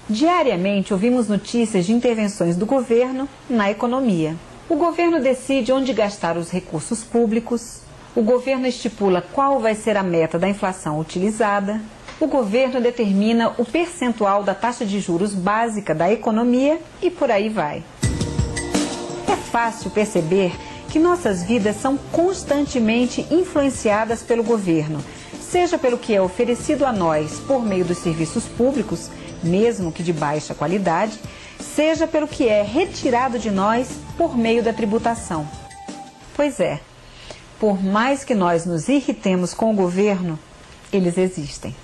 Diariamente ouvimos notícias de intervenções do governo na economia. O governo decide onde gastar os recursos públicos, o governo estipula qual vai ser a meta da inflação utilizada, o governo determina o percentual da taxa de juros básica da economia e por aí vai. É fácil perceber que nossas vidas são constantemente influenciadas pelo governo, seja pelo que é oferecido a nós por meio dos serviços públicos, mesmo que de baixa qualidade, seja pelo que é retirado de nós por meio da tributação. Pois é, por mais que nós nos irritemos com o governo, eles existem.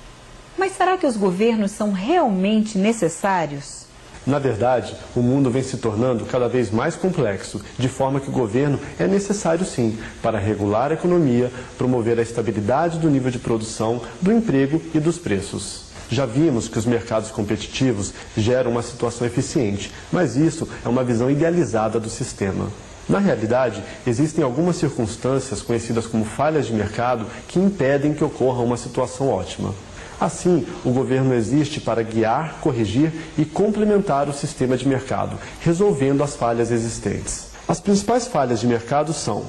Mas será que os governos são realmente necessários? Na verdade, o mundo vem se tornando cada vez mais complexo, de forma que o governo é necessário sim, para regular a economia, promover a estabilidade do nível de produção, do emprego e dos preços. Já vimos que os mercados competitivos geram uma situação eficiente, mas isso é uma visão idealizada do sistema. Na realidade, existem algumas circunstâncias conhecidas como falhas de mercado que impedem que ocorra uma situação ótima. Assim, o governo existe para guiar, corrigir e complementar o sistema de mercado, resolvendo as falhas existentes. As principais falhas de mercado são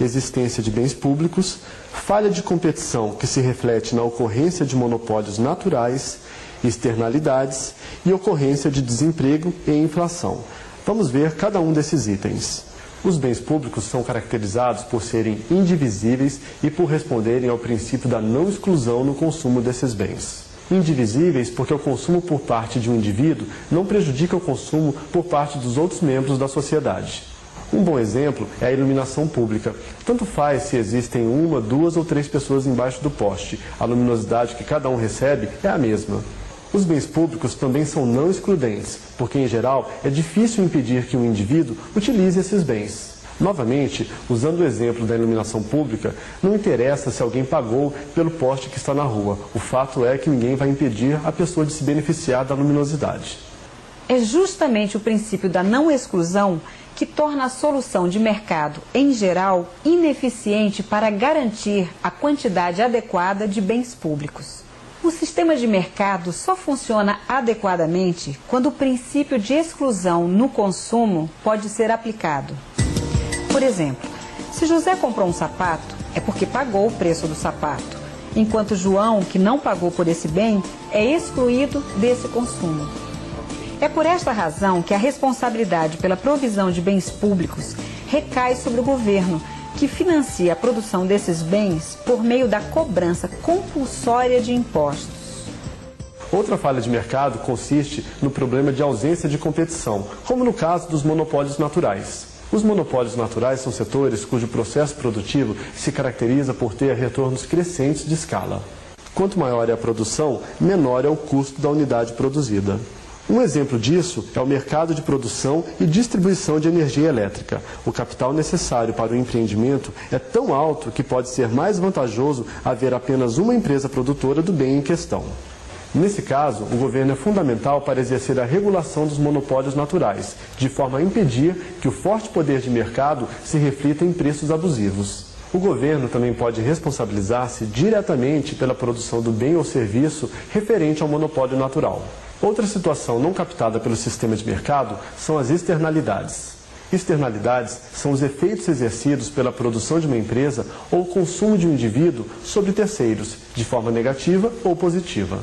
existência de bens públicos, falha de competição que se reflete na ocorrência de monopólios naturais, externalidades e ocorrência de desemprego e inflação. Vamos ver cada um desses itens. Os bens públicos são caracterizados por serem indivisíveis e por responderem ao princípio da não exclusão no consumo desses bens. Indivisíveis porque o consumo por parte de um indivíduo não prejudica o consumo por parte dos outros membros da sociedade. Um bom exemplo é a iluminação pública. Tanto faz se existem uma, duas ou três pessoas embaixo do poste. A luminosidade que cada um recebe é a mesma. Os bens públicos também são não excludentes, porque em geral é difícil impedir que um indivíduo utilize esses bens. Novamente, usando o exemplo da iluminação pública, não interessa se alguém pagou pelo poste que está na rua. O fato é que ninguém vai impedir a pessoa de se beneficiar da luminosidade. É justamente o princípio da não exclusão que torna a solução de mercado, em geral, ineficiente para garantir a quantidade adequada de bens públicos. O sistema de mercado só funciona adequadamente quando o princípio de exclusão no consumo pode ser aplicado. Por exemplo, se José comprou um sapato, é porque pagou o preço do sapato, enquanto João, que não pagou por esse bem, é excluído desse consumo. É por esta razão que a responsabilidade pela provisão de bens públicos recai sobre o governo, que financia a produção desses bens por meio da cobrança compulsória de impostos. Outra falha de mercado consiste no problema de ausência de competição, como no caso dos monopólios naturais. Os monopólios naturais são setores cujo processo produtivo se caracteriza por ter retornos crescentes de escala. Quanto maior é a produção, menor é o custo da unidade produzida. Um exemplo disso é o mercado de produção e distribuição de energia elétrica. O capital necessário para o empreendimento é tão alto que pode ser mais vantajoso haver apenas uma empresa produtora do bem em questão. Nesse caso, o governo é fundamental para exercer a regulação dos monopólios naturais, de forma a impedir que o forte poder de mercado se reflita em preços abusivos. O governo também pode responsabilizar-se diretamente pela produção do bem ou serviço referente ao monopólio natural. Outra situação não captada pelo sistema de mercado são as externalidades. Externalidades são os efeitos exercidos pela produção de uma empresa ou o consumo de um indivíduo sobre terceiros, de forma negativa ou positiva.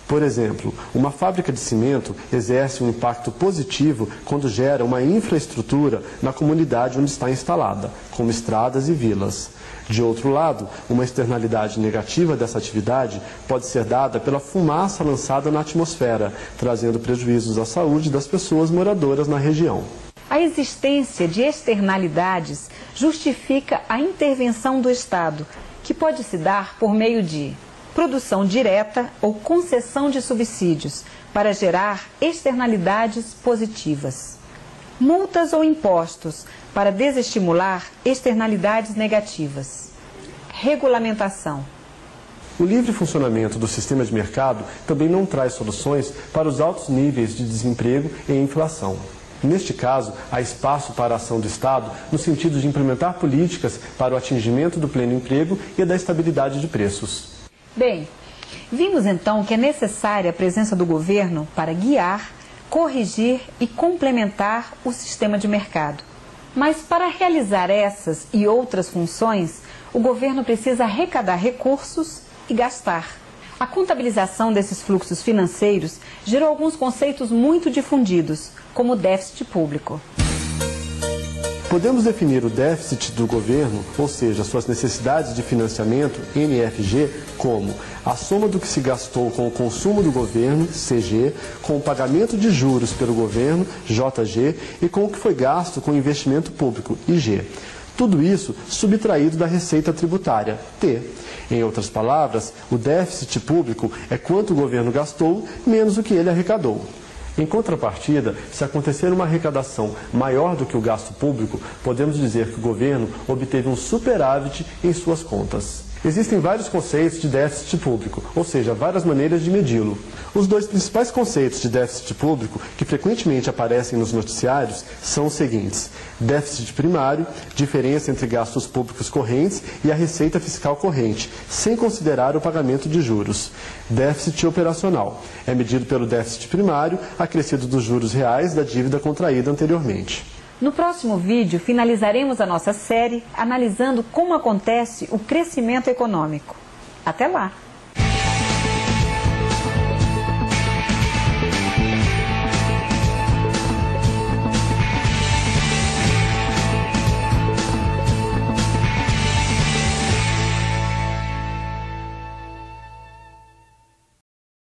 Por exemplo, uma fábrica de cimento exerce um impacto positivo quando gera uma infraestrutura na comunidade onde está instalada, como estradas e vilas. De outro lado, uma externalidade negativa dessa atividade pode ser dada pela fumaça lançada na atmosfera, trazendo prejuízos à saúde das pessoas moradoras na região. A existência de externalidades justifica a intervenção do Estado, que pode se dar por meio de produção direta ou concessão de subsídios para gerar externalidades positivas. Multas ou impostos para desestimular externalidades negativas. Regulamentação. O livre funcionamento do sistema de mercado também não traz soluções para os altos níveis de desemprego e inflação. Neste caso, há espaço para a ação do Estado no sentido de implementar políticas para o atingimento do pleno emprego e da estabilidade de preços. Bem, Vimos então que é necessária a presença do governo para guiar, corrigir e complementar o sistema de mercado. Mas para realizar essas e outras funções, o governo precisa arrecadar recursos e gastar. A contabilização desses fluxos financeiros gerou alguns conceitos muito difundidos, como o déficit público. Podemos definir o déficit do governo, ou seja, suas necessidades de financiamento, NFG, como a soma do que se gastou com o consumo do governo, CG, com o pagamento de juros pelo governo, JG, e com o que foi gasto com investimento público, IG. Tudo isso subtraído da receita tributária, T. Em outras palavras, o déficit público é quanto o governo gastou menos o que ele arrecadou. Em contrapartida, se acontecer uma arrecadação maior do que o gasto público, podemos dizer que o governo obteve um superávit em suas contas. Existem vários conceitos de déficit público, ou seja, várias maneiras de medi-lo. Os dois principais conceitos de déficit público que frequentemente aparecem nos noticiários são os seguintes: déficit primário, diferença entre gastos públicos correntes e a receita fiscal corrente, sem considerar o pagamento de juros. Déficit operacional, é medido pelo déficit primário, acrescido dos juros reais da dívida contraída anteriormente. No próximo vídeo, finalizaremos a nossa série analisando como acontece o crescimento econômico. Até lá!